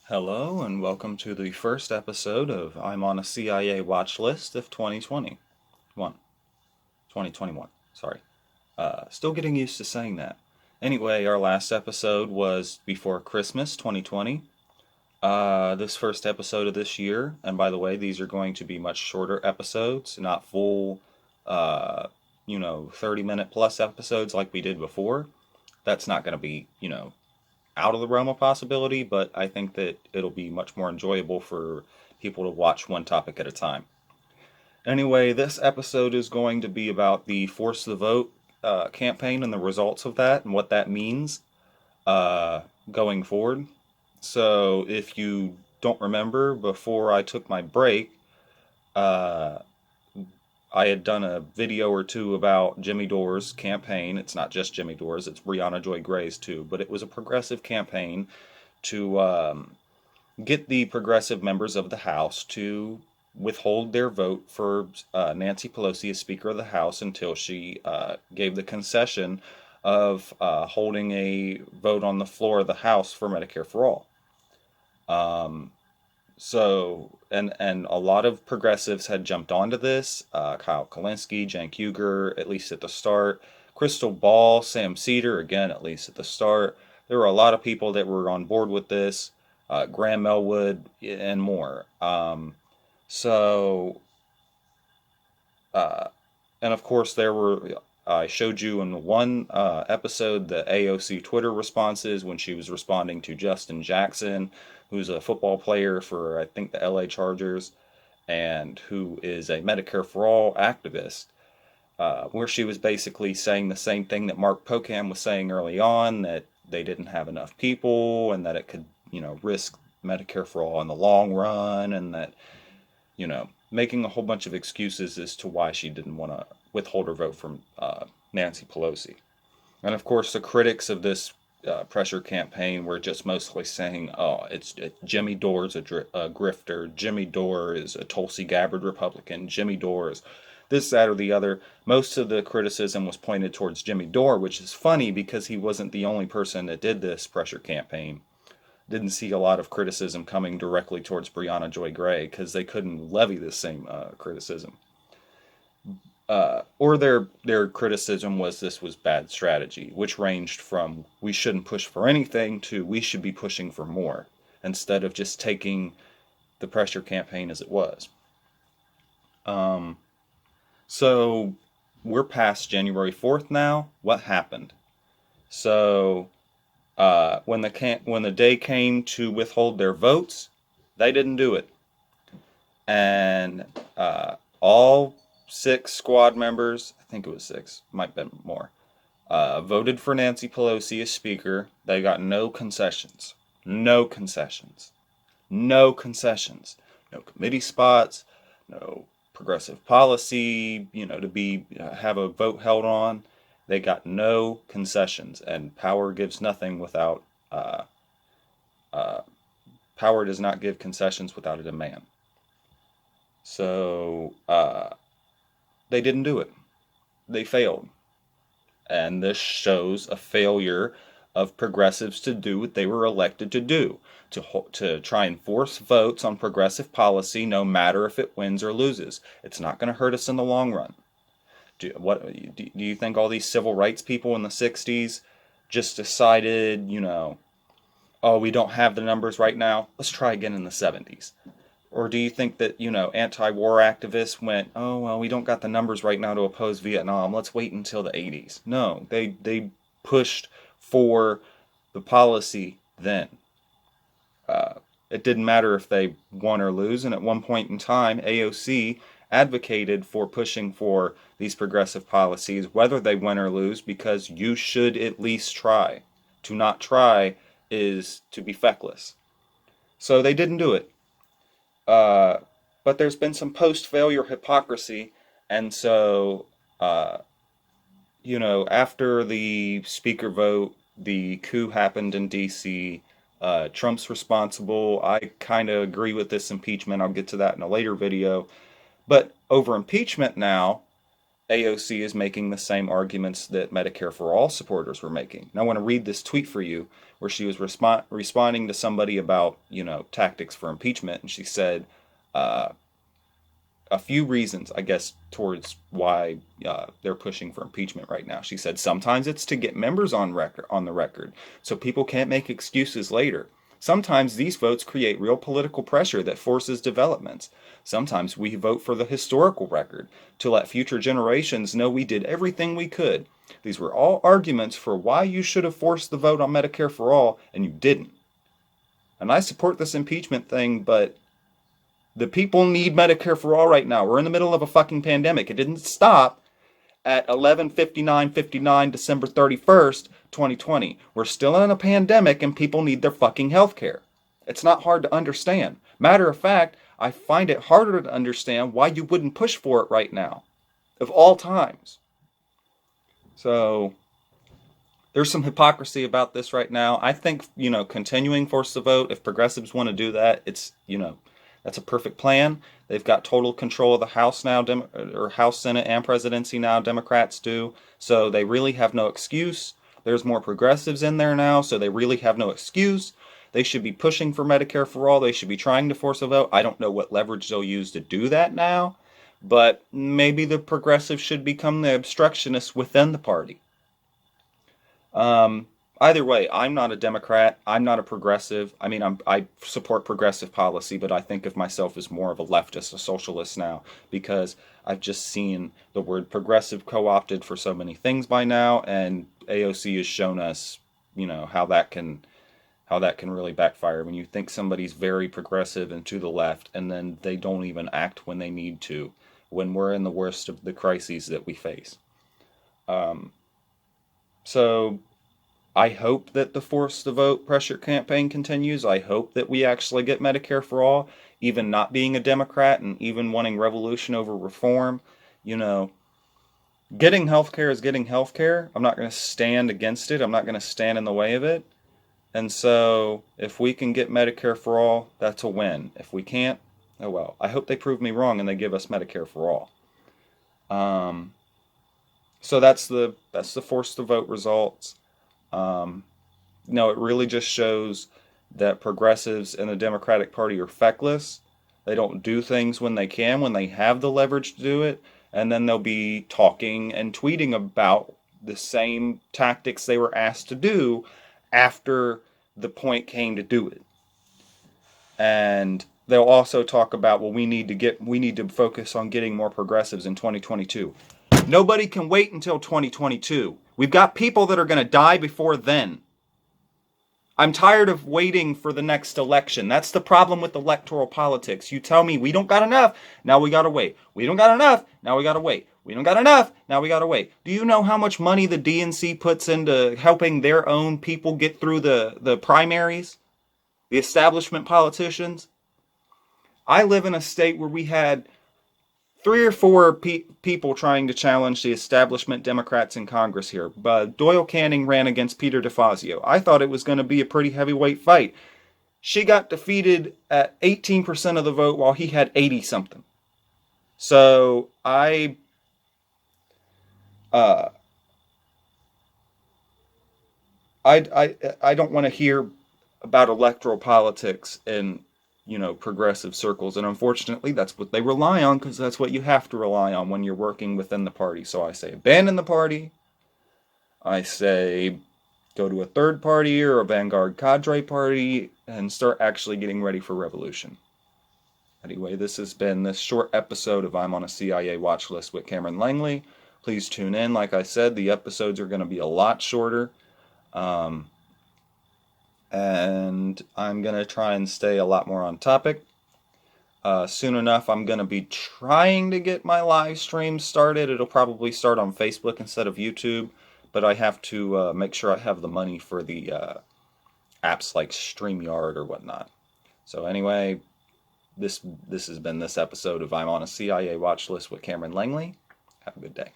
Hello, and welcome to the first episode of I'm on a CIA watch list of 2021. Sorry. Still getting used to saying that. Anyway, our last episode was before Christmas 2020. This first episode of this year, and by the way, these are going to be much shorter episodes, not full, 30-minute plus episodes like we did before. That's not going to be, out of the realm of possibility, but I think that it'll be much more enjoyable for people to watch one topic at a time. Anyway, this episode is going to be about the Force the Vote campaign and the results of that and what that means going forward. So, if you don't remember, before I took my break, uh, I had done a video or two about Jimmy Dore's campaign. It's not just Jimmy Dore's, it's Brianna Joy Gray's too, but it was a progressive campaign to get the progressive members of the House to withhold their vote for Nancy Pelosi as Speaker of the House until she gave the concession of holding a vote on the floor of the House for Medicare for All. Um, and a lot of progressives had jumped onto this. Kyle Kalinske, Cenk Uygur, at least at the start. Crystal Ball, Sam Cedar, again, at least at the start. There were a lot of people that were on board with this. Graham Elwood, and more. So, uh, and of course, there were. I showed you in one episode the AOC Twitter responses when she was responding to Justin Jackson, who's a football player for, I think, the LA Chargers, and who is a Medicare for All activist, where she was basically saying the same thing that Mark Pocan was saying early on, that they didn't have enough people and that it could, risk Medicare for All in the long run, and that, making a whole bunch of excuses as to why she didn't want to withhold her vote from Nancy Pelosi. And of course, the critics of this pressure campaign were just mostly saying, "Oh, Jimmy Dore's a grifter. Jimmy Dore is a Tulsi Gabbard Republican. Jimmy Dore is this, that, or the other." Most of the criticism was pointed towards Jimmy Dore, which is funny because he wasn't the only person that did this pressure campaign. Didn't see a lot of criticism coming directly towards Brianna Joy Gray because they couldn't levy the same criticism. Or their criticism was this was bad strategy, which ranged from we shouldn't push for anything to we should be pushing for more instead of just taking the pressure campaign as it was. Um, so we're past January 4th now. What happened? So when the day came to withhold their votes, they didn't do it, and all six squad members, I think it was six, might have been more, voted for Nancy Pelosi as Speaker. They got no concessions. No concessions. No concessions. No committee spots. No progressive policy, to be have a vote held on. They got no concessions, and power gives nothing without. Uh, Power does not give concessions without a demand. So they didn't do it. They failed. And this shows a failure of progressives to do what they were elected to do, to try and force votes on progressive policy no matter if it wins or loses. It's not going to hurt us in the long run. Do you think all these civil rights people in the 60s just decided, oh, we don't have the numbers right now, let's try again in the 70s? Or do you think that, anti-war activists went, oh, well, we don't got the numbers right now to oppose Vietnam. Let's wait until the 80s. No, they pushed for the policy then. Uh, it didn't matter if they won or lose. And at one point in time, AOC advocated for pushing for these progressive policies, whether they win or lose, because you should at least try. To not try is to be feckless. So they didn't do it. Uh, but there's been some post-failure hypocrisy, and so after the speaker vote, the coup happened in D.C. Trump's responsible. I kind of agree with this impeachment. I'll get to that in a later video. But over impeachment now, AOC is making the same arguments that Medicare for All supporters were making. Now, I want to read this tweet for you where she was responding to somebody about, tactics for impeachment, and she said a few reasons, I guess, towards why they're pushing for impeachment right now. She said sometimes it's to get members on the record, so people can't make excuses later. Sometimes these votes create real political pressure that forces developments. Sometimes we vote for the historical record to let future generations know we did everything we could. These were all arguments for why you should have forced the vote on Medicare for All, and you didn't. And I support this impeachment thing, but the people need Medicare for All right now. We're in the middle of a fucking pandemic. It didn't stop at 11/59/59, December 31st, 2020. We're still in a pandemic and people need their fucking health care. It's not hard to understand. Matter of fact, I find it harder to understand why you wouldn't push for it right now, of all times. So there's some hypocrisy about this right now. I think, continuing force the vote, if progressives want to do that, it's, that's a perfect plan. They've got total control of the House now, or House, Senate, and presidency now. Democrats do. So they really have no excuse. There's more progressives in there now, so they really have no excuse. They should be pushing for Medicare for All. They should be trying to force a vote. I don't know what leverage they'll use to do that now, but maybe the progressives should become the obstructionists within the party. Either way, I'm not a Democrat. I'm not a progressive. I mean, I support progressive policy, but I think of myself as more of a leftist, a socialist now, because I've just seen the word progressive co-opted for so many things by now, and AOC has shown us, how that can really backfire when you think somebody's very progressive and to the left, and then they don't even act when they need to, when we're in the worst of the crises that we face. So I hope that the Force the Vote pressure campaign continues. I hope that we actually get Medicare for All, even not being a Democrat and even wanting revolution over reform. Getting healthcare is getting healthcare. I'm not going to stand against it. I'm not going to stand in the way of it. And so if we can get Medicare for All, that's a win. If we can't, oh well. I hope they prove me wrong and they give us Medicare for All. So that's the Force the Vote results. It really just shows that progressives in the Democratic Party are feckless. They don't do things when they can, when they have the leverage to do it, and then they'll be talking and tweeting about the same tactics they were asked to do after the point came to do it. And they'll also talk about, well, we need to focus on getting more progressives in 2022. Nobody can wait until 2022. We've got people that are going to die before then. I'm tired of waiting for the next election. That's the problem with electoral politics. You tell me we don't got enough, now we got to wait. We don't got enough, now we got to wait. We don't got enough, now we got to wait. Do you know how much money the DNC puts into helping their own people get through the primaries? The establishment politicians? I live in a state where we had 3 or 4 people trying to challenge the establishment Democrats in Congress here. Doyle Canning ran against Peter DeFazio. I thought it was going to be a pretty heavyweight fight. She got defeated at 18% of the vote while he had 80-something. So I don't want to hear about electoral politics in progressive circles. And unfortunately, that's what they rely on, because that's what you have to rely on when you're working within the party. So I say abandon the party. I say go to a third party or a vanguard cadre party and start actually getting ready for revolution. Anyway, this has been this short episode of I'm on a CIA watch list with Cameron Langley. Please tune in. Like I said, the episodes are going to be a lot shorter. And I'm going to try and stay a lot more on topic. Soon enough, I'm going to be trying to get my live stream started. It'll probably start on Facebook instead of YouTube, but I have to make sure I have the money for the apps like StreamYard or whatnot. So anyway, this has been this episode of I'm on a CIA watch list with Cameron Langley. Have a good day.